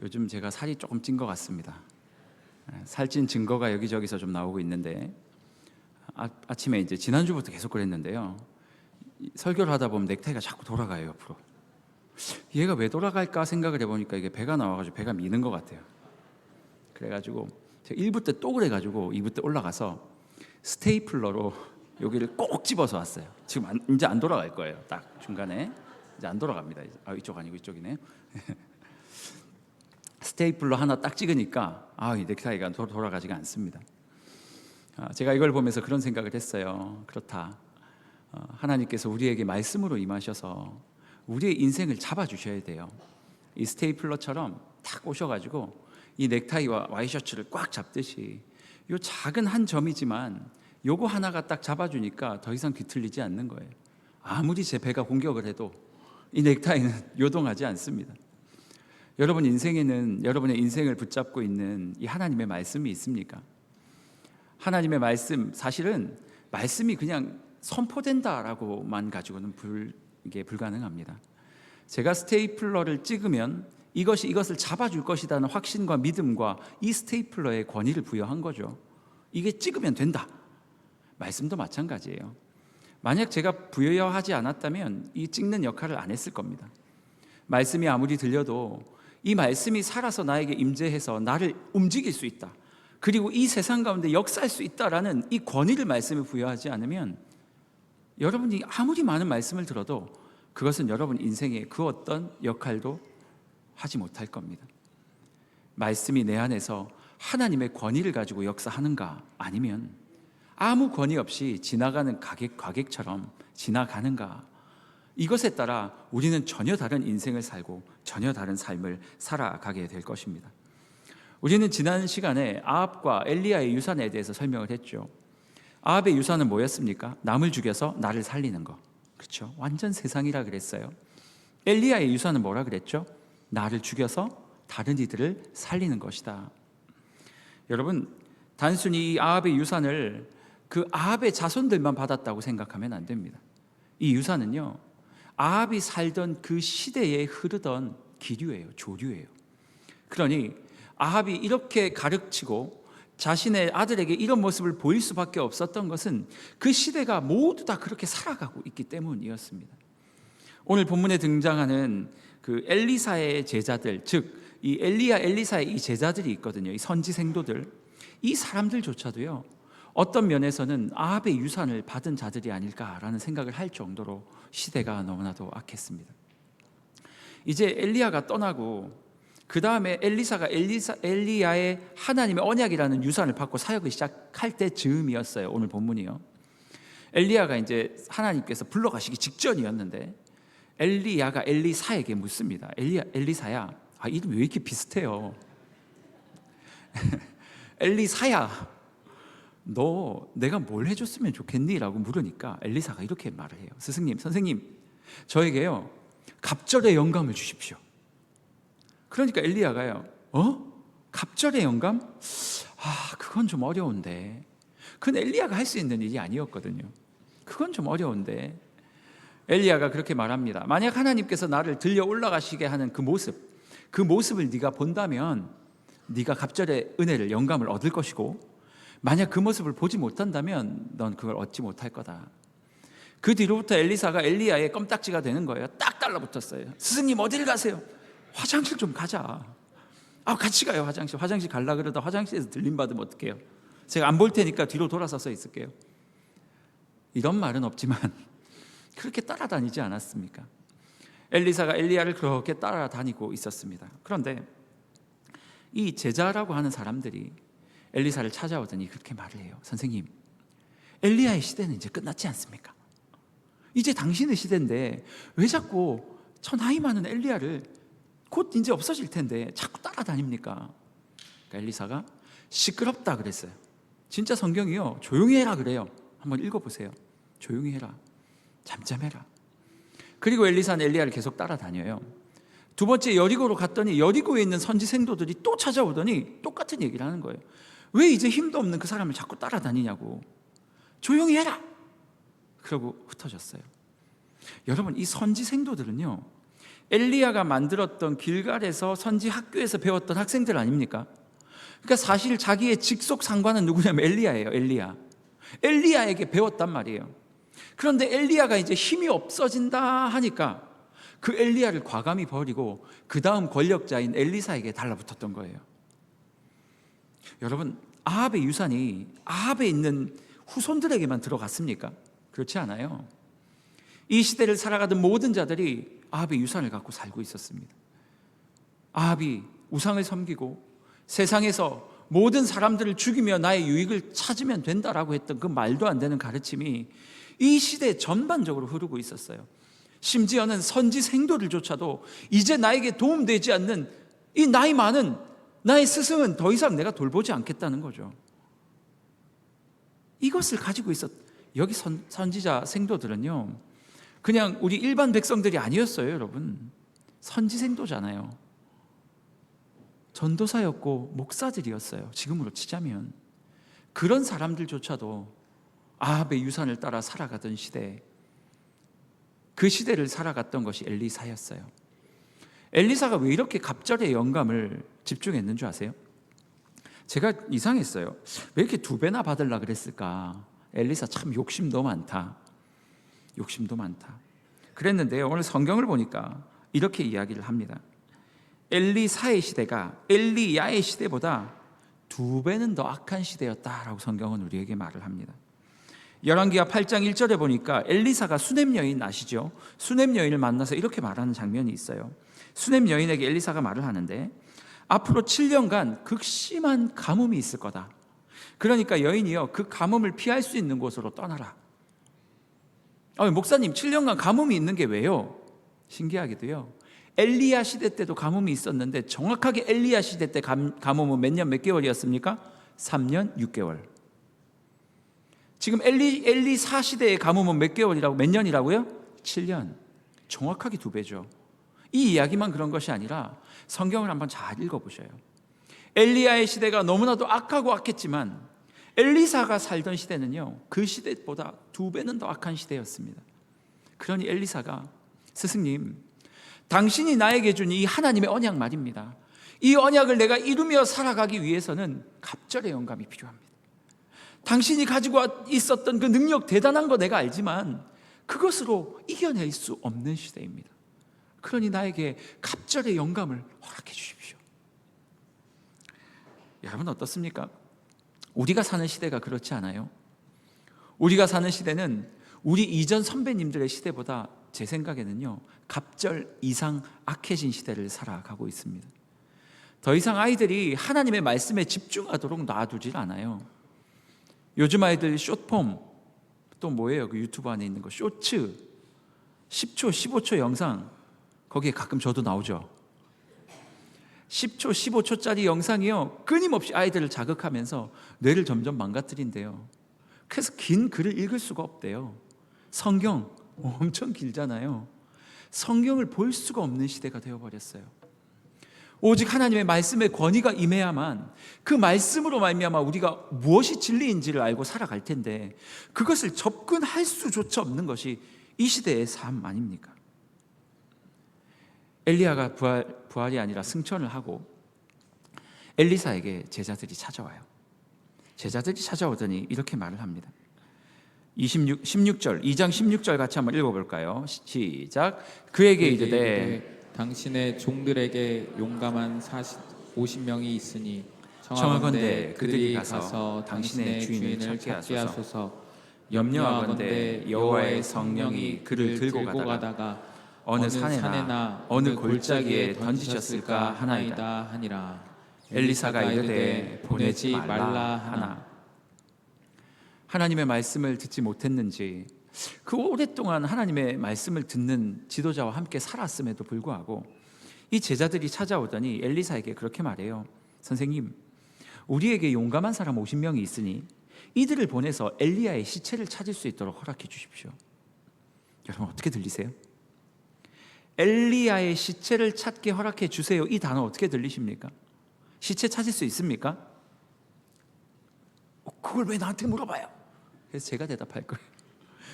요즘 제가 살이 조금 찐 것 같습니다. 살찐 증거가 여기저기서 좀 나오고 있는데 아침에 이제 지난주부터 계속 그랬는데요. 설교를 하다 보면 넥타이가 자꾸 돌아가요, 옆으로. 얘가 왜 돌아갈까 생각을 해보니까 이게 배가 나와가지고 배가 미는 것 같아요. 그래가지고 제가 1부 때 또 그래가지고 2부 때 올라가서 스테이플러로 여기를 꼭 집어서 왔어요. 지금 이제 안 돌아갈 거예요. 딱 중간에 이제 안 돌아갑니다. 이쪽 아니고 이쪽이네요. 스테이플러 하나 딱 찍으니까 이 넥타이가 돌아가지가 않습니다. 제가 이걸 보면서 그런 생각을 했어요. 그렇다. 하나님께서 우리에게 말씀으로 임하셔서 우리의 인생을 잡아주셔야 돼요. 이 스테이플러처럼 탁 오셔가지고 이 넥타이와 와이셔츠를 꽉 잡듯이 요 작은 한 점이지만 요거 하나가 딱 잡아주니까 더 이상 뒤틀리지 않는 거예요. 아무리 제 배가 공격을 해도 이 넥타이는 요동하지 않습니다. 여러분 인생에는 여러분의 인생을 붙잡고 있는 이 하나님의 말씀이 있습니까? 하나님의 말씀, 사실은 말씀이 그냥 선포된다라고만 가지고는 이게 불가능합니다. 제가 스테이플러를 찍으면 이것을 잡아줄 것이라는 확신과 믿음과 이 스테이플러의 권위를 부여한 거죠. 이게 찍으면 된다. 말씀도 마찬가지예요. 만약 제가 부여하지 않았다면 이 찍는 역할을 안 했을 겁니다. 말씀이 아무리 들려도 이 말씀이 살아서 나에게 임재해서 나를 움직일 수 있다. 그리고 이 세상 가운데 역사할 수 있다라는 이 권위를 말씀에 부여하지 않으면 여러분이 아무리 많은 말씀을 들어도 그것은 여러분 인생의 그 어떤 역할도 하지 못할 겁니다. 말씀이 내 안에서 하나님의 권위를 가지고 역사하는가, 아니면 아무 권위 없이 지나가는 과객처럼 지나가는가, 이것에 따라 우리는 전혀 다른 인생을 살고 전혀 다른 삶을 살아가게 될 것입니다. 우리는 지난 시간에 아합과 엘리야의 유산에 대해서 설명을 했죠. 아합의 유산은 뭐였습니까? 남을 죽여서 나를 살리는 거. 그렇죠? 완전 세상이라 그랬어요. 엘리야의 유산은 뭐라 그랬죠? 나를 죽여서 다른 이들을 살리는 것이다. 여러분, 단순히 이 아합의 유산을 그 아합의 자손들만 받았다고 생각하면 안 됩니다. 이 유산은요, 아합이 살던 그 시대에 흐르던 기류예요, 조류예요. 그러니 아합이 이렇게 가르치고 자신의 아들에게 이런 모습을 보일 수밖에 없었던 것은 그 시대가 모두 다 그렇게 살아가고 있기 때문이었습니다. 오늘 본문에 등장하는 그 엘리사의 제자들, 즉 이 엘리사의 이 제자들이 있거든요. 이 선지생도들, 이 사람들조차도요, 어떤 면에서는 아합의 유산을 받은 자들이 아닐까라는 생각을 할 정도로 시대가 너무나도 악했습니다. 이제 엘리야가 떠나고 그 다음에 엘리사가 엘리야의 하나님의 언약이라는 유산을 받고 사역을 시작할 때 즈음이었어요. 오늘 본문이요. 엘리야가 이제 하나님께서 불러가시기 직전이었는데 엘리야가 엘리사에게 묻습니다. 엘리사야, 이름이 왜 이렇게 비슷해요? 엘리사야, 너 내가 뭘 해줬으면 좋겠니? 라고 물으니까 엘리사가 이렇게 말을 해요. 스승님, 선생님, 저에게요 갑절의 영감을 주십시오. 그러니까 엘리야가요, 갑절의 영감? 그건 좀 어려운데. 그건 엘리야가 할 수 있는 일이 아니었거든요. 그건 좀 어려운데. 엘리야가 그렇게 말합니다. 만약 하나님께서 나를 들려 올라가시게 하는 그 모습을 네가 본다면 네가 갑절의 은혜를, 영감을 얻을 것이고, 만약 그 모습을 보지 못한다면 넌 그걸 얻지 못할 거다. 그 뒤로부터 엘리사가 엘리야의 껌딱지가 되는 거예요. 딱 달라붙었어요. 스승님 어디를 가세요? 화장실 좀 가자. 같이 가요. 화장실 갈라 그러다 화장실에서 들림 받으면 어떡해요? 제가 안 볼 테니까 뒤로 돌아서서 있을게요. 이런 말은 없지만 그렇게 따라다니지 않았습니까? 엘리사가 엘리야를 그렇게 따라다니고 있었습니다. 그런데 이 제자라고 하는 사람들이 엘리사를 찾아오더니 그렇게 말을 해요. 선생님, 엘리야의 시대는 이제 끝났지 않습니까? 이제 당신의 시대인데 왜 자꾸 저 나이 많은 엘리야를, 곧 이제 없어질 텐데 자꾸 따라다닙니까? 그러니까 엘리사가 시끄럽다 그랬어요. 진짜 성경이요, 조용히 해라 그래요. 한번 읽어보세요. 조용히 해라, 잠잠해라. 그리고 엘리사는 엘리야를 계속 따라다녀요. 두 번째 여리고로 갔더니 여리고에 있는 선지생도들이 또 찾아오더니 똑같은 얘기를 하는 거예요. 왜 이제 힘도 없는 그 사람을 자꾸 따라다니냐고. 조용히 해라. 그러고 흩어졌어요. 여러분, 이 선지생도들은요, 엘리야가 만들었던 길갈에서 선지 학교에서 배웠던 학생들 아닙니까? 그러니까 사실 자기의 직속 상관은 누구냐면 엘리야예요. 엘리야에게 배웠단 말이에요. 그런데 엘리야가 이제 힘이 없어진다 하니까 그 엘리야를 과감히 버리고 그 다음 권력자인 엘리사에게 달라붙었던 거예요. 여러분, 아합의 유산이 아합에 있는 후손들에게만 들어갔습니까? 그렇지 않아요. 이 시대를 살아가던 모든 자들이 아합의 유산을 갖고 살고 있었습니다. 아합이 우상을 섬기고 세상에서 모든 사람들을 죽이며 나의 유익을 찾으면 된다라고 했던 그 말도 안 되는 가르침이 이 시대 전반적으로 흐르고 있었어요. 심지어는 선지 생도들조차도 이제 나에게 도움되지 않는 이 나이 많은 나의 스승은 더 이상 내가 돌보지 않겠다는 거죠. 이것을 가지고 여기 선지자 생도들은요, 그냥 우리 일반 백성들이 아니었어요. 여러분, 선지 생도잖아요. 전도사였고 목사들이었어요. 지금으로 치자면. 그런 사람들조차도 아합의 유산을 따라 살아가던 시대, 그 시대를 살아갔던 것이 엘리사였어요. 엘리사가 왜 이렇게 갑절의 영감을 집중했는 줄 아세요? 제가 이상했어요. 왜 이렇게 2배나 받으려고 그랬을까? 엘리사 참 욕심도 많다. 그랬는데요, 오늘 성경을 보니까 이렇게 이야기를 합니다. 엘리사의 시대가 엘리야의 시대보다 2배는 더 악한 시대였다라고 성경은 우리에게 말을 합니다. 열왕기하 8장 1절에 보니까 엘리사가 수넴 여인 아시죠? 수넴 여인을 만나서 이렇게 말하는 장면이 있어요. 수넴 여인에게 엘리사가 말을 하는데 앞으로 7년간 극심한 가뭄이 있을 거다. 그러니까 여인이요, 그 가뭄을 피할 수 있는 곳으로 떠나라. 목사님, 7년간 가뭄이 있는 게 왜요? 신기하게도요, 엘리야 시대 때도 가뭄이 있었는데 정확하게 엘리야 시대 때 가뭄은 몇 년 몇 개월이었습니까? 3년 6개월. 지금 엘리사 시대의 가뭄은 몇 년이라고요? 7년. 정확하게 2배죠. 이 이야기만 그런 것이 아니라 성경을 한번 잘 읽어보셔요. 엘리야의 시대가 너무나도 악하고 악했지만 엘리사가 살던 시대는요, 그 시대보다 2배는 더 악한 시대였습니다. 그러니 엘리사가, 스승님, 당신이 나에게 준 이 하나님의 언약 말입니다. 이 언약을 내가 이루며 살아가기 위해서는 갑절의 영감이 필요합니다. 당신이 가지고 있었던 그 능력 대단한 거 내가 알지만 그것으로 이겨낼 수 없는 시대입니다. 그러니 나에게 갑절의 영감을 허락해 주십시오. 여러분 어떻습니까? 우리가 사는 시대가 그렇지 않아요? 우리가 사는 시대는 우리 이전 선배님들의 시대보다 제 생각에는요, 갑절 이상 악해진 시대를 살아가고 있습니다. 더 이상 아이들이 하나님의 말씀에 집중하도록 놔두질 않아요. 요즘 아이들 숏폼, 또 뭐예요? 그 유튜브 안에 있는 거 쇼츠, 10초, 15초 영상, 거기에 가끔 저도 나오죠. 10초, 15초짜리 영상이요, 끊임없이 아이들을 자극하면서 뇌를 점점 망가뜨린대요. 그래서 긴 글을 읽을 수가 없대요. 성경 엄청 길잖아요. 성경을 볼 수가 없는 시대가 되어버렸어요. 오직 하나님의 말씀의 권위가 임해야만, 그 말씀으로 말미암아 우리가 무엇이 진리인지를 알고 살아갈 텐데 그것을 접근할 수조차 없는 것이 이 시대의 삶 아닙니까? 엘리야가 부활이 아니라 승천을 하고 엘리사에게 제자들이 찾아와요. 제자들이 찾아오더니 이렇게 말을 합니다. 16절, 2장 16절 같이 한번 읽어볼까요? 시작. 그에게 이르되 당신의 종들에게 용감한 50명이 있으니 청하건대 그들이 가서 당신의 주인을 찾게 하소서. 염려하건대 여호와의 성령이 그를 들고 가다가 어느 산에나 어느 골짜기에 던지셨을까 하나이다 하니라. 엘리사가 이르되 보내지 말라 하나. 하나님의 말씀을 듣지 못했는지 그 오랫동안 하나님의 말씀을 듣는 지도자와 함께 살았음에도 불구하고 이 제자들이 찾아오더니 엘리사에게 그렇게 말해요. 선생님, 우리에게 용감한 사람 50명이 있으니 이들을 보내서 엘리야의 시체를 찾을 수 있도록 허락해 주십시오. 여러분 어떻게 들리세요? 엘리야의 시체를 찾게 허락해 주세요. 이 단어 어떻게 들리십니까? 시체 찾을 수 있습니까? 그걸 왜 나한테 물어봐요? 그래서 제가 대답할 거예요.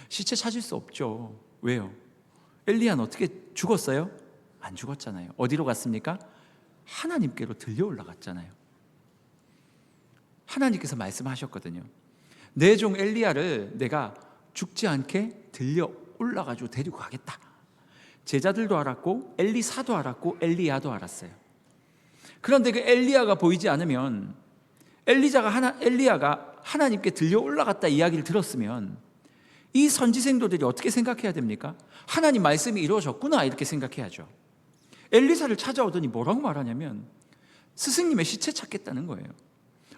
시체 찾을 수 없죠. 왜요? 엘리야는 어떻게 죽었어요? 안 죽었잖아요. 어디로 갔습니까? 하나님께로 들려 올라갔잖아요. 하나님께서 말씀하셨거든요. 내 종 엘리야를 내가 죽지 않게 들려 올라가지고 데리고 가겠다. 제자들도 알았고 엘리사도 알았고 엘리야도 알았어요. 그런데 그 엘리야가 보이지 않으면, 엘리야가 하나님께 들려 올라갔다 이야기를 들었으면 이 선지생도들이 어떻게 생각해야 됩니까? 하나님 말씀이 이루어졌구나 이렇게 생각해야죠. 엘리사를 찾아오더니 뭐라고 말하냐면 스승님의 시체 찾겠다는 거예요.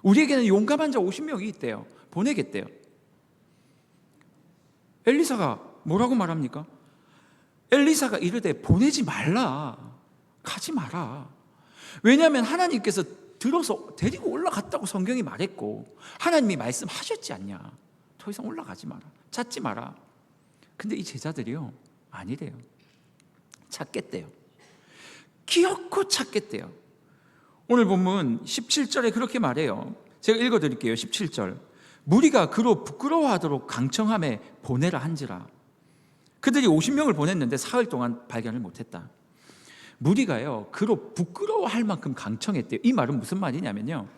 우리에게는 용감한 자 50명이 있대요. 보내겠대요. 엘리사가 뭐라고 말합니까? 엘리사가 이르되 보내지 말라, 가지 마라. 왜냐하면 하나님께서 들어서 데리고 올라갔다고 성경이 말했고 하나님이 말씀하셨지 않냐. 더 이상 올라가지 마라, 찾지 마라. 근데 이 제자들이요, 아니래요. 찾겠대요. 기어코 찾겠대요. 오늘 본문 17절에 그렇게 말해요. 제가 읽어드릴게요. 17절. 무리가 그로 부끄러워하도록 강청함에 보내라 한지라. 그들이 50명을 보냈는데 사흘 동안 발견을 못했다. 무리가요, 그로 부끄러워할 만큼 강청했대요. 이 말은 무슨 말이냐면요,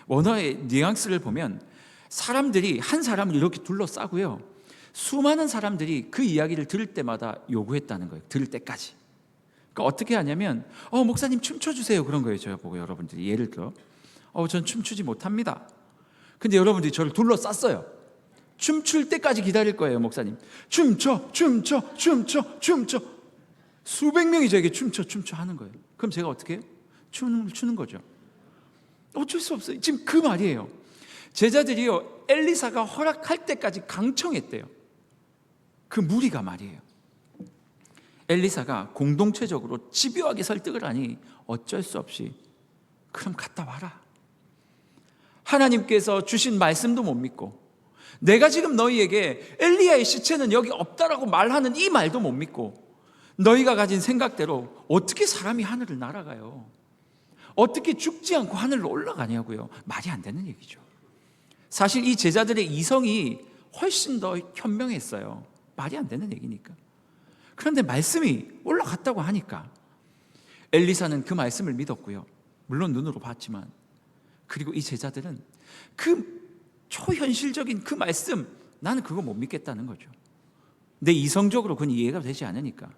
원어의 뉘앙스를 보면 사람들이 한 사람을 이렇게 둘러싸고요, 수많은 사람들이 그 이야기를 들을 때마다 요구했다는 거예요. 들을 때까지. 그러니까 어떻게 하냐면 목사님 춤춰주세요, 그런 거예요. 저보고 여러분들이 예를 들어 전 춤추지 못합니다. 근데 여러분들이 저를 둘러쌌어요. 춤출 때까지 기다릴 거예요. 목사님 춤춰 춤춰 춤춰 춤춰. 수백 명이 저에게 춤춰 춤춰 하는 거예요. 그럼 제가 어떻게 해요? 추는 거죠. 어쩔 수 없어요. 지금 그 말이에요. 제자들이요, 엘리사가 허락할 때까지 강청했대요. 그 무리가 말이에요. 엘리사가 공동체적으로 집요하게 설득을 하니 어쩔 수 없이 그럼 갔다 와라. 하나님께서 주신 말씀도 못 믿고, 내가 지금 너희에게 엘리야의 시체는 여기 없다라고 말하는 이 말도 못 믿고, 너희가 가진 생각대로 어떻게 사람이 하늘을 날아가요? 어떻게 죽지 않고 하늘로 올라가냐고요? 말이 안 되는 얘기죠. 사실 이 제자들의 이성이 훨씬 더 현명했어요. 말이 안 되는 얘기니까. 그런데 말씀이 올라갔다고 하니까 엘리사는 그 말씀을 믿었고요, 물론 눈으로 봤지만, 그리고 이 제자들은 그 초현실적인 그 말씀, 나는 그거 못 믿겠다는 거죠. 내 이성적으로 그건 이해가 되지 않으니까.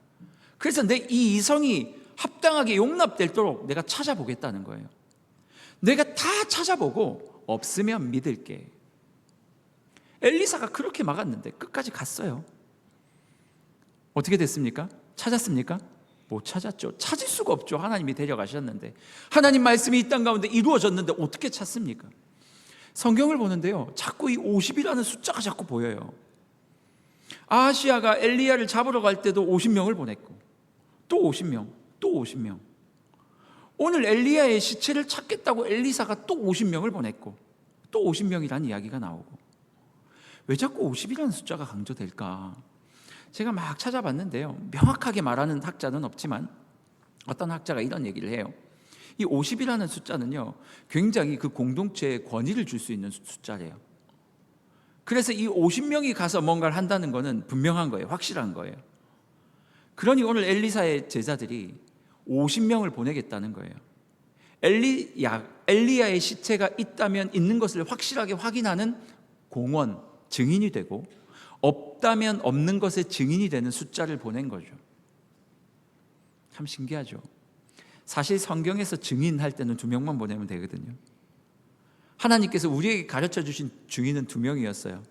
그래서 내 이 이성이 합당하게 용납되도록 내가 찾아보겠다는 거예요. 내가 다 찾아보고 없으면 믿을게. 엘리사가 그렇게 막았는데 끝까지 갔어요. 어떻게 됐습니까? 찾았습니까? 못 찾았죠. 찾을 수가 없죠. 하나님이 데려가셨는데, 하나님 말씀이 이 땅 가운데 이루어졌는데 어떻게 찾습니까? 성경을 보는데요, 자꾸 이 50이라는 숫자가 자꾸 보여요. 아하시야가 엘리야를 잡으러 갈 때도 50명을 보냈고, 또 50명, 또 50명. 오늘 엘리야의 시체를 찾겠다고 엘리사가 또 50명을 보냈고, 또 50명이라는 이야기가 나오고. 왜 자꾸 50이라는 숫자가 강조될까? 제가 막 찾아봤는데요, 명확하게 말하는 학자는 없지만 어떤 학자가 이런 얘기를 해요. 이 50이라는 숫자는요, 굉장히 그 공동체에 권위를 줄 수 있는 숫자래요. 그래서 이 50명이 가서 뭔가를 한다는 거는 분명한 거예요. 확실한 거예요. 그러니 오늘 엘리사의 제자들이 50명을 보내겠다는 거예요. 엘리야의 시체가 있다면 있는 것을 확실하게 확인하는 공원, 증인이 되고, 없다면 없는 것의 증인이 되는 숫자를 보낸 거죠. 참 신기하죠. 사실 성경에서 증인할 때는 2명만 보내면 되거든요. 하나님께서 우리에게 가르쳐 주신 증인은 2명이었어요.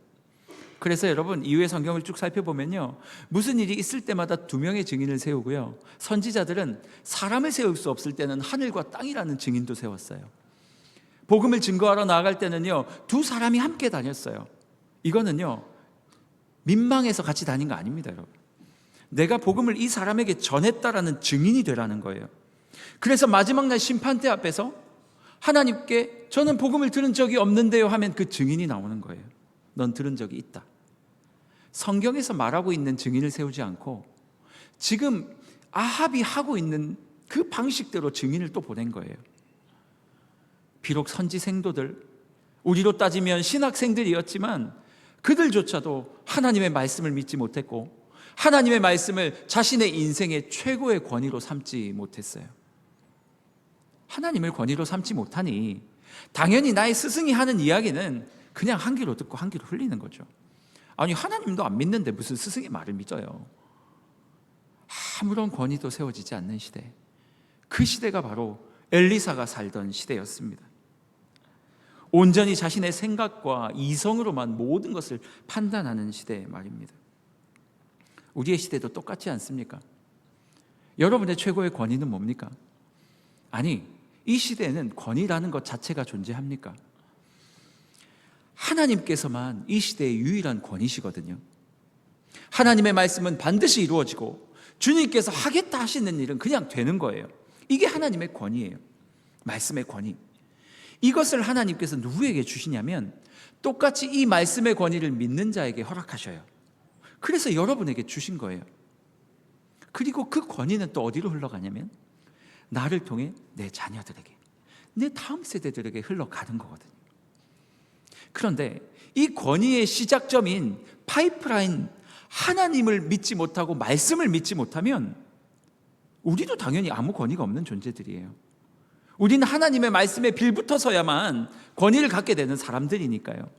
그래서 여러분, 이후의 성경을 쭉 살펴보면요, 무슨 일이 있을 때마다 2명의 증인을 세우고요, 선지자들은 사람을 세울 수 없을 때는 하늘과 땅이라는 증인도 세웠어요. 복음을 증거하러 나아갈 때는요, 2 사람이 함께 다녔어요. 이거는요, 민망해서 같이 다닌 거 아닙니다, 여러분. 내가 복음을 이 사람에게 전했다라는 증인이 되라는 거예요. 그래서 마지막 날 심판대 앞에서 하나님께 저는 복음을 들은 적이 없는데요 하면 그 증인이 나오는 거예요. 넌 들은 적이 있다. 성경에서 말하고 있는 증인을 세우지 않고 지금 아합이 하고 있는 그 방식대로 증인을 또 보낸 거예요. 비록 선지생도들, 우리로 따지면 신학생들이었지만 그들조차도 하나님의 말씀을 믿지 못했고, 하나님의 말씀을 자신의 인생의 최고의 권위로 삼지 못했어요. 하나님을 권위로 삼지 못하니 당연히 나의 스승이 하는 이야기는 그냥 한 귀로 듣고 한 귀로 흘리는 거죠. 아니, 하나님도 안 믿는데 무슨 스승의 말을 믿어요. 아무런 권위도 세워지지 않는 시대, 그 시대가 바로 엘리사가 살던 시대였습니다. 온전히 자신의 생각과 이성으로만 모든 것을 판단하는 시대 말입니다. 우리의 시대도 똑같지 않습니까? 여러분의 최고의 권위는 뭡니까? 아니, 이 시대에는 권위라는 것 자체가 존재합니까? 하나님께서만 이 시대의 유일한 권위시거든요. 하나님의 말씀은 반드시 이루어지고 주님께서 하겠다 하시는 일은 그냥 되는 거예요. 이게 하나님의 권위예요. 말씀의 권위. 이것을 하나님께서 누구에게 주시냐면 똑같이 이 말씀의 권위를 믿는 자에게 허락하셔요. 그래서 여러분에게 주신 거예요. 그리고 그 권위는 또 어디로 흘러가냐면 나를 통해 내 자녀들에게, 내 다음 세대들에게 흘러가는 거거든요. 그런데 이 권위의 시작점인 파이프라인, 하나님을 믿지 못하고 말씀을 믿지 못하면 우리도 당연히 아무 권위가 없는 존재들이에요. 우리는 하나님의 말씀에 빌붙어서야만 권위를 갖게 되는 사람들이니까요.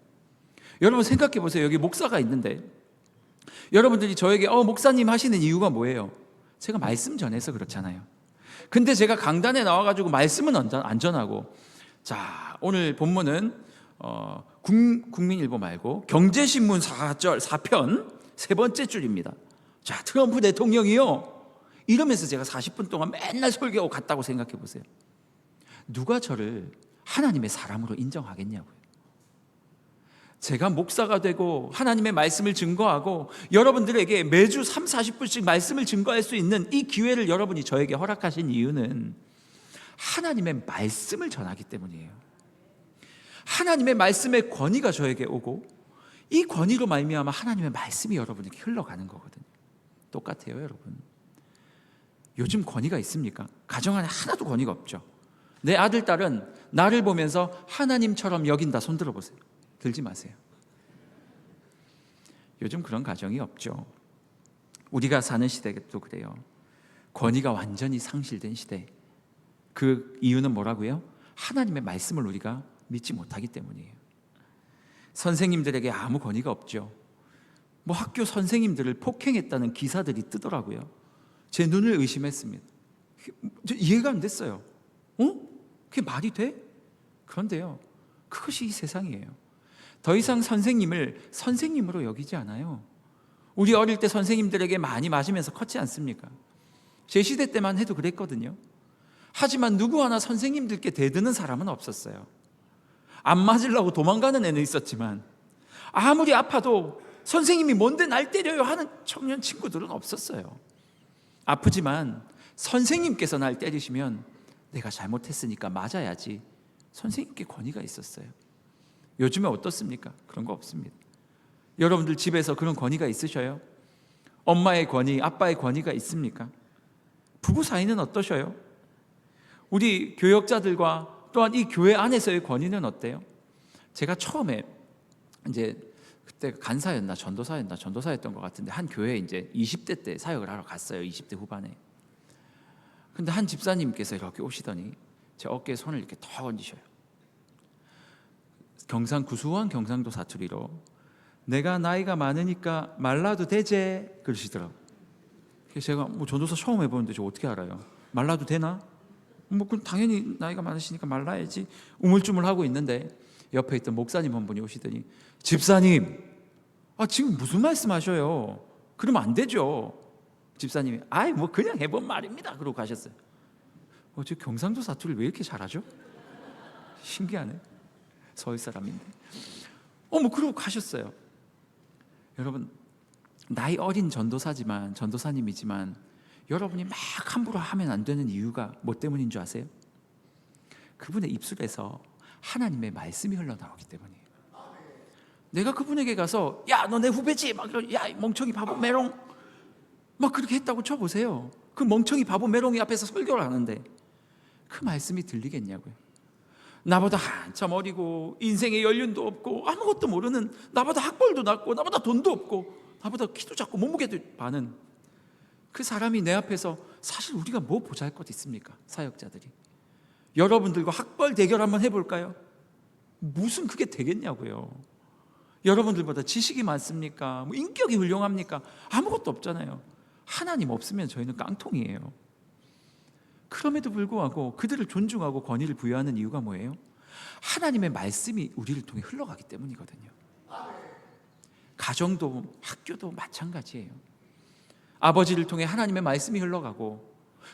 여러분 생각해 보세요. 여기 목사가 있는데 여러분들이 저에게 목사님 하시는 이유가 뭐예요? 제가 말씀 전해서 그렇잖아요. 근데 제가 강단에 나와가지고 말씀은 안 전하고, 자, 오늘 본문은 국민일보 말고 경제신문 4편 세 번째 줄입니다. 자, 트럼프 대통령이요, 이러면서 제가 40분 동안 맨날 설교하고 갔다고 생각해 보세요. 누가 저를 하나님의 사람으로 인정하겠냐고요. 제가 목사가 되고 하나님의 말씀을 증거하고 여러분들에게 매주 30-40분씩 말씀을 증거할 수 있는 이 기회를 여러분이 저에게 허락하신 이유는 하나님의 말씀을 전하기 때문이에요. 하나님의 말씀의 권위가 저에게 오고 이 권위로 말미암아 하나님의 말씀이 여러분에게 흘러가는 거거든요. 똑같아요, 여러분. 요즘 권위가 있습니까? 가정 안에 하나도 권위가 없죠. 내 아들, 딸은 나를 보면서 하나님처럼 여긴다. 손 들어보세요. 들지 마세요. 요즘 그런 가정이 없죠. 우리가 사는 시대도 그래요. 권위가 완전히 상실된 시대. 그 이유는 뭐라고요? 하나님의 말씀을 우리가 믿지 못하기 때문이에요. 선생님들에게 아무 권위가 없죠. 뭐 학교 선생님들을 폭행했다는 기사들이 뜨더라고요. 제 눈을 의심했습니다. 이해가 안 됐어요. 그게 말이 돼? 그런데요, 그것이 이 세상이에요. 더 이상 선생님을 선생님으로 여기지 않아요. 우리 어릴 때 선생님들에게 많이 맞으면서 컸지 않습니까? 제 시대 때만 해도 그랬거든요. 하지만 누구 하나 선생님들께 대드는 사람은 없었어요. 안 맞으려고 도망가는 애는 있었지만 아무리 아파도 선생님이 뭔데 날 때려요 하는 청년 친구들은 없었어요. 아프지만 선생님께서 날 때리시면 내가 잘못했으니까 맞아야지, 선생님께 권위가 있었어요. 요즘에 어떻습니까? 그런 거 없습니다. 여러분들 집에서 그런 권위가 있으셔요? 엄마의 권위, 아빠의 권위가 있습니까? 부부 사이는 어떠셔요? 우리 교역자들과 또한 이 교회 안에서의 권위는 어때요? 제가 처음에 이제 그때 간사였나 전도사였던 것 같은데 한 교회에 이제 20대 때 사역을 하러 갔어요. 20대 후반에. 근데 한 집사님께서 이렇게 오시더니 제 어깨에 손을 이렇게 턱 얹으셔요. 구수한 경상도 사투리로 내가 나이가 많으니까 말라도 되제 그러시더라고요. 그래서 제가 뭐 전도사 처음 해보는데 저 어떻게 알아요? 말라도 되나? 뭐 그럼 당연히 나이가 많으시니까 말라야지 우물쭈물하고 있는데 옆에 있던 목사님 한 분이 오시더니 집사님, 지금 무슨 말씀하셔요? 그러면 안 되죠. 집사님이 뭐 그냥 해본 말입니다 그러고 가셨어요. 저 경상도 사투리를 왜 이렇게 잘하죠? 신기하네. 서울 사람인데. 뭐 그러고 가셨어요. 여러분, 나이 어린 전도사님이지만 여러분이 막 함부로 하면 안 되는 이유가 뭐 때문인 줄 아세요? 그분의 입술에서 하나님의 말씀이 흘러나오기 때문이에요. 내가 그분에게 가서 야, 너 내 후배지? 야, 멍청이 바보 메롱, 막 그렇게 했다고 쳐보세요. 그 멍청이 바보 메롱이 앞에서 설교를 하는데 그 말씀이 들리겠냐고요. 나보다 한참 어리고 인생의 연륜도 없고 아무것도 모르는, 나보다 학벌도 낮고 나보다 돈도 없고 나보다 키도 작고 몸무게도 많은 그 사람이 내 앞에서 사실 우리가 뭐 보잘것 있습니까? 사역자들이. 여러분들과 학벌 대결 한번 해볼까요? 무슨 그게 되겠냐고요. 여러분들보다 지식이 많습니까? 뭐 인격이 훌륭합니까? 아무것도 없잖아요. 하나님 없으면 저희는 깡통이에요. 그럼에도 불구하고 그들을 존중하고 권위를 부여하는 이유가 뭐예요? 하나님의 말씀이 우리를 통해 흘러가기 때문이거든요. 가정도 학교도 마찬가지예요. 아버지를 통해 하나님의 말씀이 흘러가고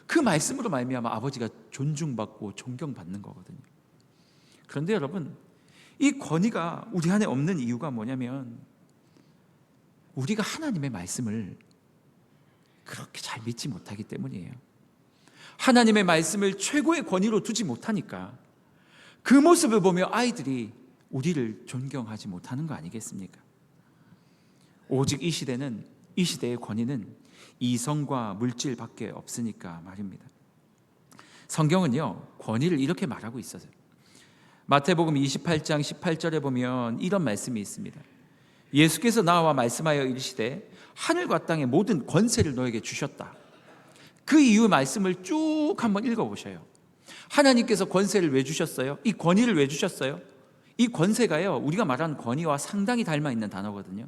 그 말씀으로 말미암아 아버지가 존중받고 존경받는 거거든요. 그런데 여러분, 이 권위가 우리 안에 없는 이유가 뭐냐면 우리가 하나님의 말씀을 그렇게 잘 믿지 못하기 때문이에요. 하나님의 말씀을 최고의 권위로 두지 못하니까 그 모습을 보며 아이들이 우리를 존경하지 못하는 거 아니겠습니까? 오직 이 시대의 권위는 이성과 물질밖에 없으니까 말입니다. 성경은요, 권위를 이렇게 말하고 있어요. 마태복음 28장 18절에 보면 이런 말씀이 있습니다. 예수께서 나와 말씀하여 이르시되 하늘과 땅의 모든 권세를 너에게 주셨다. 그 이유 말씀을 쭉 한번 읽어보셔요. 하나님께서 권세를 왜 주셨어요? 이 권위를 왜 주셨어요? 이 권세가요, 우리가 말하는 권위와 상당히 닮아있는 단어거든요.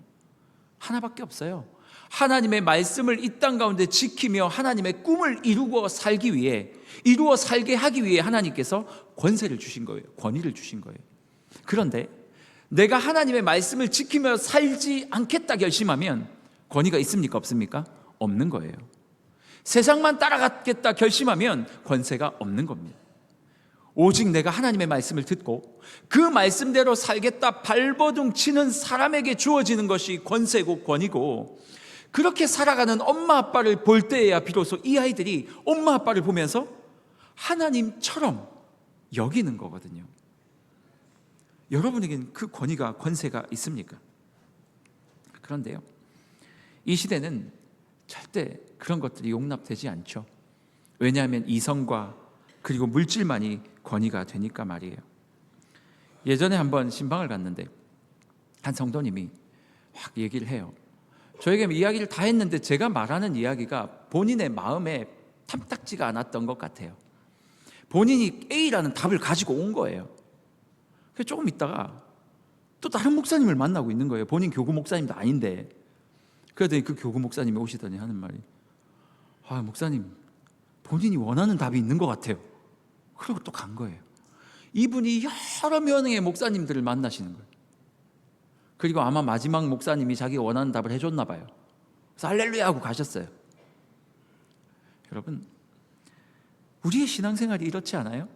하나밖에 없어요. 하나님의 말씀을 이 땅 가운데 지키며 하나님의 꿈을 이루어 살게 하기 위해 하나님께서 권세를 주신 거예요. 권위를 주신 거예요. 그런데 내가 하나님의 말씀을 지키며 살지 않겠다 결심하면 권위가 있습니까? 없습니까? 없는 거예요. 세상만 따라가겠다 결심하면 권세가 없는 겁니다. 오직 내가 하나님의 말씀을 듣고 그 말씀대로 살겠다 발버둥 치는 사람에게 주어지는 것이 권세고 권위고, 그렇게 살아가는 엄마 아빠를 볼 때에야 비로소 이 아이들이 엄마 아빠를 보면서 하나님처럼 여기는 거거든요. 여러분에게는 그 권위가 권세가 있습니까? 그런데요, 이 시대는 절대 그런 것들이 용납되지 않죠. 왜냐하면 이성과 그리고 물질만이 권위가 되니까 말이에요. 예전에 한번 신방을 갔는데 한 성도님이 확 얘기를 해요. 저에게 이야기를 다 했는데 제가 말하는 이야기가 본인의 마음에 탐탁지가 않았던 것 같아요. 본인이 A라는 답을 가지고 온 거예요. 그래서 조금 있다가 또 다른 목사님을 만나고 있는 거예요. 본인 교구 목사님도 아닌데. 그러더니 그 교구 목사님이 오시더니 하는 말이, 목사님, 본인이 원하는 답이 있는 것 같아요. 그러고 또 간 거예요. 이분이 여러 명의 목사님들을 만나시는 거예요. 그리고 아마 마지막 목사님이 자기가 원하는 답을 해줬나 봐요. 그래서 할렐루야 하고 가셨어요. 여러분, 우리의 신앙생활이 이렇지 않아요?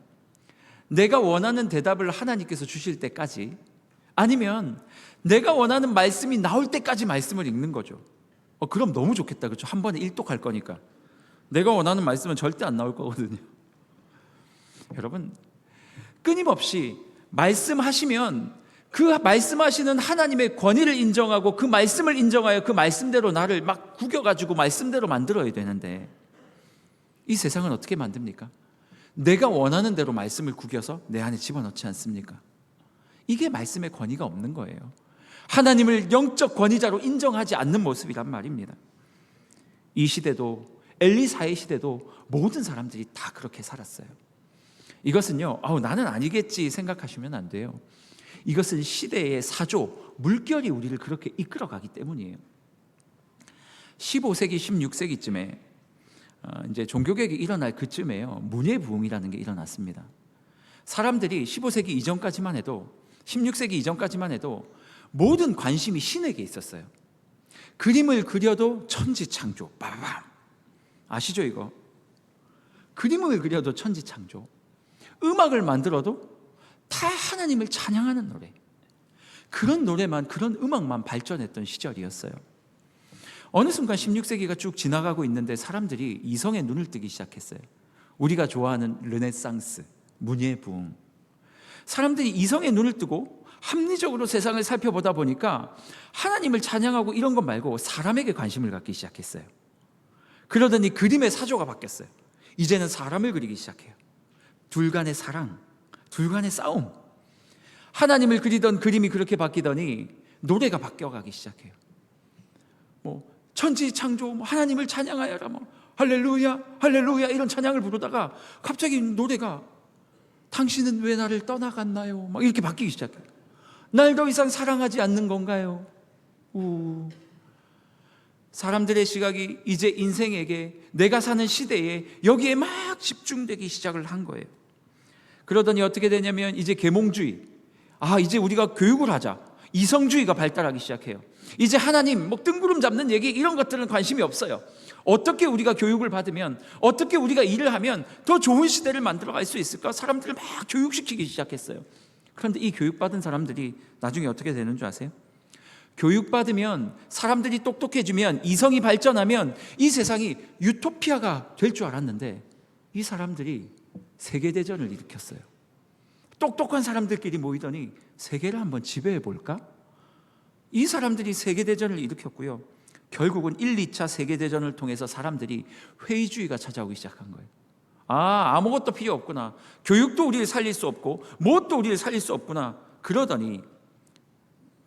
내가 원하는 대답을 하나님께서 주실 때까지, 아니면 내가 원하는 말씀이 나올 때까지 말씀을 읽는 거죠. 그럼 너무 좋겠다, 그렇죠? 한 번에 일독할 거니까. 내가 원하는 말씀은 절대 안 나올 거거든요. 여러분, 끊임없이 말씀하시면 그 말씀하시는 하나님의 권위를 인정하고 그 말씀을 인정하여 그 말씀대로 나를 막 구겨가지고 말씀대로 만들어야 되는데, 이 세상은 어떻게 만듭니까? 내가 원하는 대로 말씀을 구겨서 내 안에 집어넣지 않습니까? 이게 말씀의 권위가 없는 거예요. 하나님을 영적 권위자로 인정하지 않는 모습이란 말입니다. 이 시대도, 엘리사의 시대도 모든 사람들이 다 그렇게 살았어요. 이것은요, 나는 아니겠지 생각하시면 안 돼요. 이것은 시대의 사조, 물결이 우리를 그렇게 이끌어가기 때문이에요. 15세기, 16세기쯤에 이제 종교개혁이 일어날 그쯤에요, 문예부흥이라는 게 일어났습니다. 사람들이 15세기 이전까지만 해도, 16세기 이전까지만 해도 모든 관심이 신에게 있었어요. 그림을 그려도 천지창조, 빠밤. 아시죠 이거? 그림을 그려도 천지창조. 음악을 만들어도 다 하나님을 찬양하는 노래. 그런 노래만, 그런 음악만 발전했던 시절이었어요. 어느 순간 16세기가 쭉 지나가고 있는데 사람들이 이성의 눈을 뜨기 시작했어요. 우리가 좋아하는 르네상스, 문예부흥. 사람들이 이성의 눈을 뜨고 합리적으로 세상을 살펴보다 보니까 하나님을 찬양하고 이런 것 말고 사람에게 관심을 갖기 시작했어요. 그러더니 그림의 사조가 바뀌었어요. 이제는 사람을 그리기 시작해요. 둘 간의 사랑, 둘 간의 싸움. 하나님을 그리던 그림이 그렇게 바뀌더니 노래가 바뀌어가기 시작해요. 뭐 천지 창조, 뭐 하나님을 찬양하여라, 뭐 할렐루야 할렐루야 이런 찬양을 부르다가 갑자기 노래가 당신은 왜 나를 떠나갔나요? 막 이렇게 바뀌기 시작해요. 날 더 이상 사랑하지 않는 건가요? 사람들의 시각이 이제 인생에게, 내가 사는 시대에 여기에 막 집중되기 시작을 한 거예요. 그러더니 어떻게 되냐면 이제 계몽주의, 이제 우리가 교육을 하자, 이성주의가 발달하기 시작해요. 이제 하나님 뭐 뜬구름 잡는 얘기 이런 것들은 관심이 없어요. 어떻게 우리가 교육을 받으면, 어떻게 우리가 일을 하면 더 좋은 시대를 만들어갈 수 있을까? 사람들을 막 교육시키기 시작했어요. 그런데 이 교육받은 사람들이 나중에 어떻게 되는 줄 아세요? 교육받으면, 사람들이 똑똑해지면, 이성이 발전하면 이 세상이 유토피아가 될 줄 알았는데 이 사람들이 세계대전을 일으켰어요. 똑똑한 사람들끼리 모이더니 세계를 한번 지배해 볼까? 이 사람들이 세계대전을 일으켰고요. 결국은 1, 2차 세계대전을 통해서 사람들이 회의주의가 찾아오기 시작한 거예요. 아무것도 필요 없구나. 교육도 우리를 살릴 수 없고 무엇도 우리를 살릴 수 없구나. 그러더니,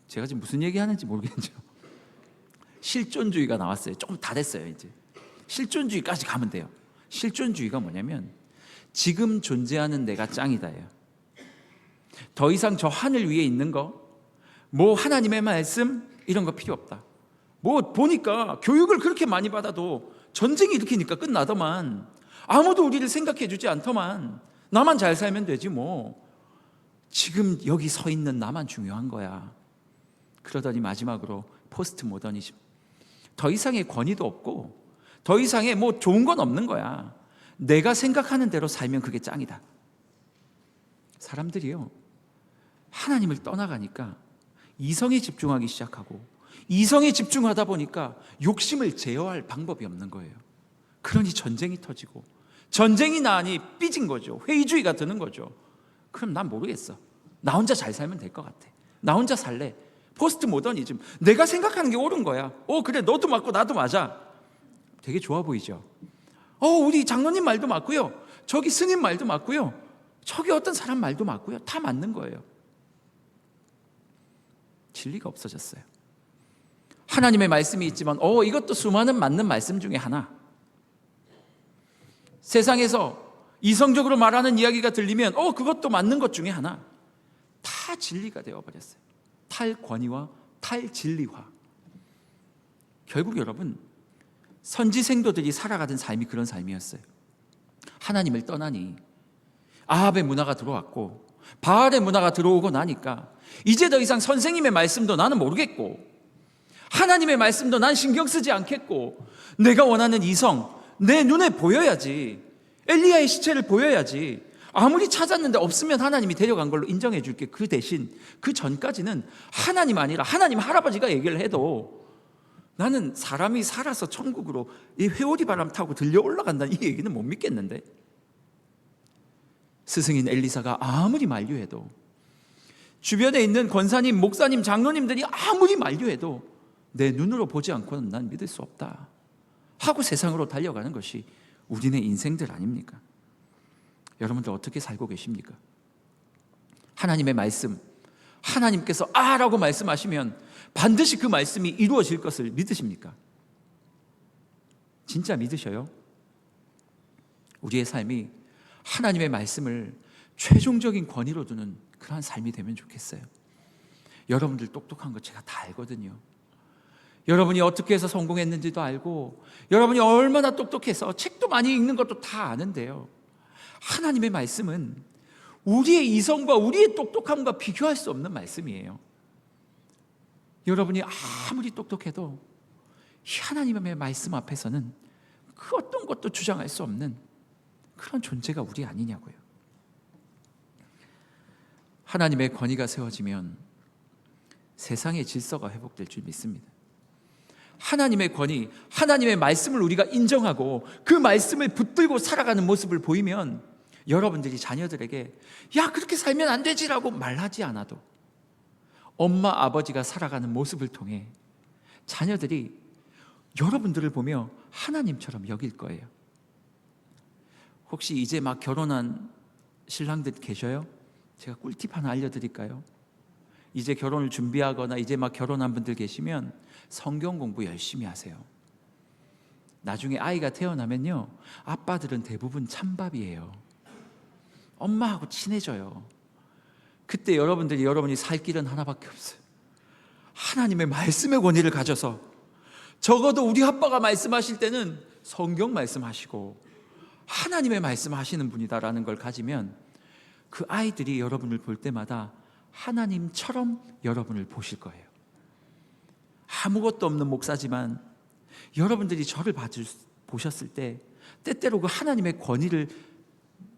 제가 지금 무슨 얘기하는지 모르겠죠. 실존주의가 나왔어요. 조금 다 됐어요. 이제 실존주의까지 가면 돼요. 실존주의가 뭐냐면 지금 존재하는 내가 짱이다예요. 더 이상 저 하늘 위에 있는 거, 뭐 하나님의 말씀 이런 거 필요 없다. 뭐 보니까 교육을 그렇게 많이 받아도 전쟁이 일으키니까 끝나더만, 아무도 우리를 생각해 주지 않더만, 나만 잘 살면 되지 뭐, 지금 여기 서 있는 나만 중요한 거야. 그러더니 마지막으로 포스트 모더니즘, 더 이상의 권위도 없고 더 이상의 뭐 좋은 건 없는 거야. 내가 생각하는 대로 살면 그게 짱이다. 사람들이요, 하나님을 떠나가니까 이성에 집중하기 시작하고, 이성에 집중하다 보니까 욕심을 제어할 방법이 없는 거예요. 그러니 전쟁이 터지고, 전쟁이 나니 삐진 거죠. 회의주의가 드는 거죠. 그럼 난 모르겠어, 나 혼자 잘 살면 될 것 같아, 나 혼자 살래. 포스트 모더니즘, 내가 생각하는 게 옳은 거야. 그래, 너도 맞고 나도 맞아. 되게 좋아 보이죠. 우리 장로님 말도 맞고요, 저기 스님 말도 맞고요, 저기 어떤 사람 말도 맞고요, 다 맞는 거예요. 진리가 없어졌어요. 하나님의 말씀이 있지만 이것도 수많은 맞는 말씀 중에 하나. 세상에서 이성적으로 말하는 이야기가 들리면 그것도 맞는 것 중에 하나. 다 진리가 되어버렸어요. 탈권위와 탈진리화. 결국 여러분, 선지생도들이 살아가던 삶이 그런 삶이었어요. 하나님을 떠나니 아합의 문화가 들어왔고 바알의 문화가 들어오고 나니까 이제 더 이상 선생님의 말씀도 나는 모르겠고, 하나님의 말씀도 난 신경 쓰지 않겠고, 내가 원하는 이성, 내 눈에 보여야지, 엘리야의 시체를 보여야지, 아무리 찾았는데 없으면 하나님이 데려간 걸로 인정해 줄게. 그 대신 그 전까지는 하나님 아니라 하나님 할아버지가 얘기를 해도 나는 사람이 살아서 천국으로 이 회오리 바람 타고 들려 올라간다는 이 얘기는 못 믿겠는데, 스승인 엘리사가 아무리 만류해도, 주변에 있는 권사님, 목사님, 장로님들이 아무리 만류해도 내 눈으로 보지 않고는 난 믿을 수 없다 하고 세상으로 달려가는 것이 우리네 인생들 아닙니까? 여러분들 어떻게 살고 계십니까? 하나님의 말씀, 하나님께서 라고 말씀하시면 반드시 그 말씀이 이루어질 것을 믿으십니까? 진짜 믿으셔요? 우리의 삶이 하나님의 말씀을 최종적인 권위로 두는 그러한 삶이 되면 좋겠어요. 여러분들 똑똑한 거 제가 다 알거든요. 여러분이 어떻게 해서 성공했는지도 알고, 여러분이 얼마나 똑똑해서 책도 많이 읽는 것도 다 아는데요, 하나님의 말씀은 우리의 이성과 우리의 똑똑함과 비교할 수 없는 말씀이에요. 여러분이 아무리 똑똑해도 하나님의 말씀 앞에서는 그 어떤 것도 주장할 수 없는 그런 존재가 우리 아니냐고요. 하나님의 권위가 세워지면 세상의 질서가 회복될 줄 믿습니다. 하나님의 권위, 하나님의 말씀을 우리가 인정하고 그 말씀을 붙들고 살아가는 모습을 보이면 여러분들이 자녀들에게 야 그렇게 살면 안 되지라고 말하지 않아도 엄마 아버지가 살아가는 모습을 통해 자녀들이 여러분들을 보며 하나님처럼 여길 거예요. 혹시 이제 막 결혼한 신랑들 계셔요? 제가 꿀팁 하나 알려드릴까요? 이제 결혼을 준비하거나 이제 막 결혼한 분들 계시면 성경 공부 열심히 하세요. 나중에 아이가 태어나면요, 아빠들은 대부분 찬밥이에요. 엄마하고 친해져요. 그때 여러분이 살 길은 하나밖에 없어요. 하나님의 말씀의 권위를 가져서, 적어도 우리 아빠가 말씀하실 때는 성경 말씀하시고 하나님의 말씀하시는 분이다라는 걸 가지면 그 아이들이 여러분을 볼 때마다 하나님처럼 여러분을 보실 거예요. 아무것도 없는 목사지만 여러분들이 저를 보셨을 때 때때로 그 하나님의 권위를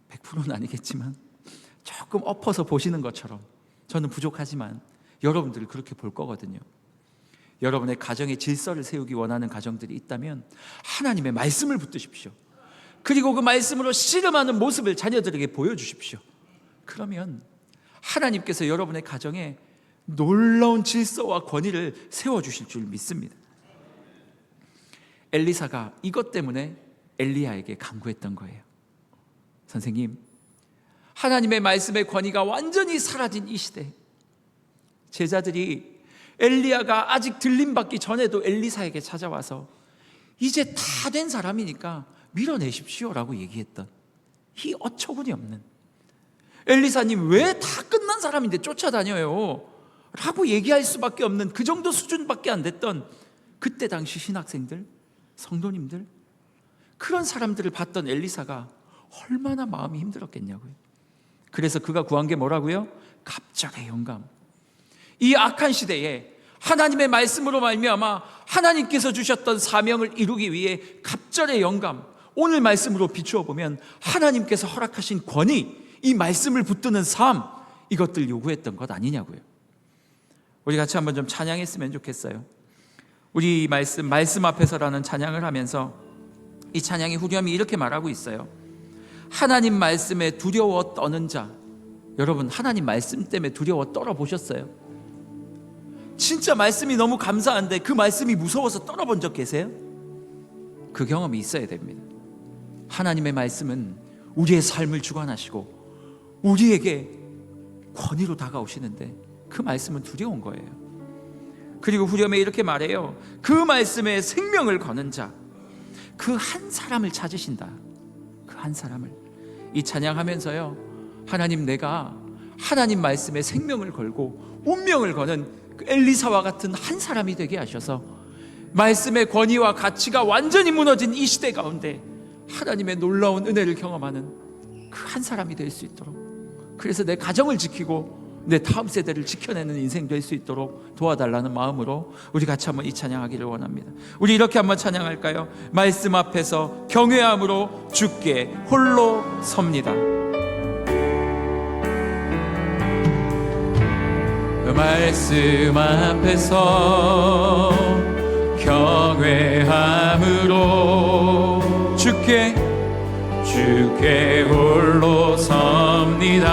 100%는 아니겠지만 조금 엎어서 보시는 것처럼, 저는 부족하지만 여러분들을 그렇게 볼 거거든요. 여러분의 가정의 질서를 세우기 원하는 가정들이 있다면 하나님의 말씀을 붙드십시오. 그리고 그 말씀으로 씨름하는 모습을 자녀들에게 보여주십시오. 그러면 하나님께서 여러분의 가정에 놀라운 질서와 권위를 세워주실 줄 믿습니다. 엘리사가 이것 때문에 엘리야에게 간구했던 거예요. 선생님, 하나님의 말씀의 권위가 완전히 사라진 이 시대, 제자들이 엘리야가 아직 들림받기 전에도 엘리사에게 찾아와서 이제 다 된 사람이니까 밀어내십시오라고 얘기했던 이 어처구니 없는, 엘리사님 왜 다 끝난 사람인데 쫓아다녀요? 라고 얘기할 수밖에 없는 그 정도 수준밖에 안 됐던 그때 당시 신학생들, 성도님들, 그런 사람들을 봤던 엘리사가 얼마나 마음이 힘들었겠냐고요. 그래서 그가 구한 게 뭐라고요? 갑절의 영감. 이 악한 시대에 하나님의 말씀으로 말미암아 하나님께서 주셨던 사명을 이루기 위해 갑절의 영감, 오늘 말씀으로 비추어 보면 하나님께서 허락하신 권위, 이 말씀을 붙드는 삶, 이것들 요구했던 것 아니냐고요. 우리 같이 한번 좀 찬양했으면 좋겠어요. 우리 말씀 앞에서라는 찬양을 하면서 이 찬양의 후렴이 이렇게 말하고 있어요. 하나님 말씀에 두려워 떠는 자. 여러분, 하나님 말씀 때문에 두려워 떨어 보셨어요? 진짜 말씀이 너무 감사한데 그 말씀이 무서워서 떨어본 적 계세요? 그 경험이 있어야 됩니다. 하나님의 말씀은 우리의 삶을 주관하시고 우리에게 권위로 다가오시는데 그 말씀은 두려운 거예요. 그리고 후렴에 이렇게 말해요. 그 말씀에 생명을 거는 자, 그 한 사람을 찾으신다. 그 한 사람을. 이 찬양하면서요, 하나님, 내가 하나님 말씀에 생명을 걸고 운명을 거는 그 엘리사와 같은 한 사람이 되게 하셔서 말씀의 권위와 가치가 완전히 무너진 이 시대 가운데 하나님의 놀라운 은혜를 경험하는 그 한 사람이 될 수 있도록, 그래서 내 가정을 지키고 내 다음 세대를 지켜내는 인생 될 수 있도록 도와달라는 마음으로 우리 같이 한번 이 찬양하기를 원합니다. 우리 이렇게 한번 찬양할까요? 말씀 앞에서 경외함으로 주께 홀로 섭니다. 말씀 앞에서 경외함으로 주께 홀로 섭니다.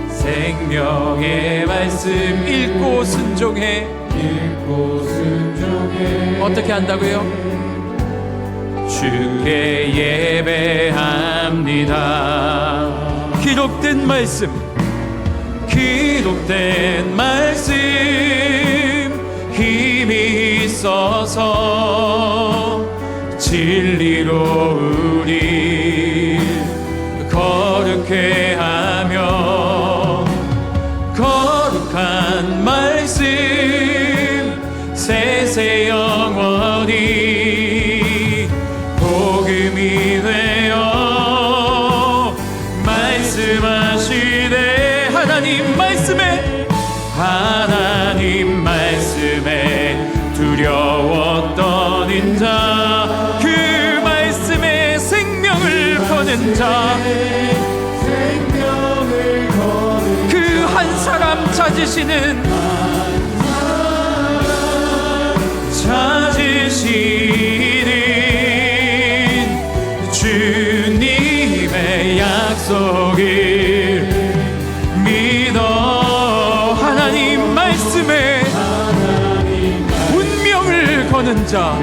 생명의 말씀 읽고 순종해. 어떻게 한다고요? 주께 예배합니다. 기록된 말씀 힘이 있어서 진리로 우리 거룩해 하며, 거룩한 말씀 세세 영원히 복음이 되어 말씀하시되 하나님 말씀에 두려워 떠는 자, 그 말씀에 생명을 거는 자, 그 한 사람 찾으시는 주님의 약속을 믿어. 하나님 말씀에 운명을 거는 자,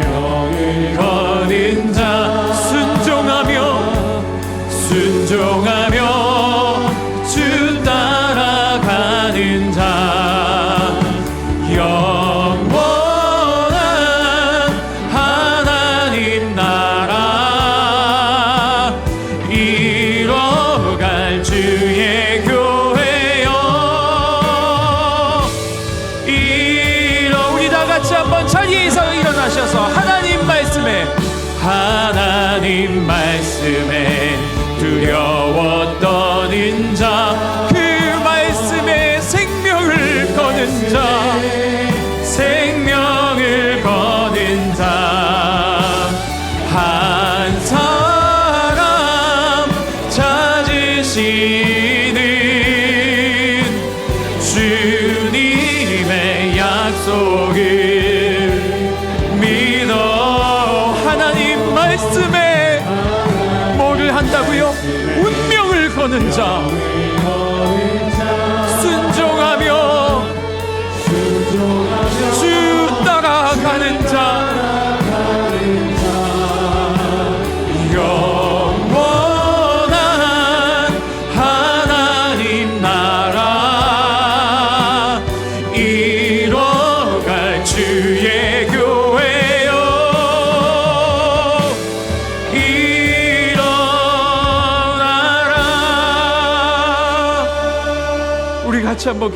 순종하며 주 따라 말씀에 하나님 말씀에 두려워 떠는 자, 그 말씀에 생명을 거는 자, 생명을 거는 자, 한 사람 찾으시는 주님의 약속을 믿어. 하나님 말씀에 뭐를 한다고요? 운명을 거는 자, 순종하며 주 따라가는 자, 영원한 하나님 나라 이뤄갈 주의 교회요, 일어나라. 우리 같이 한번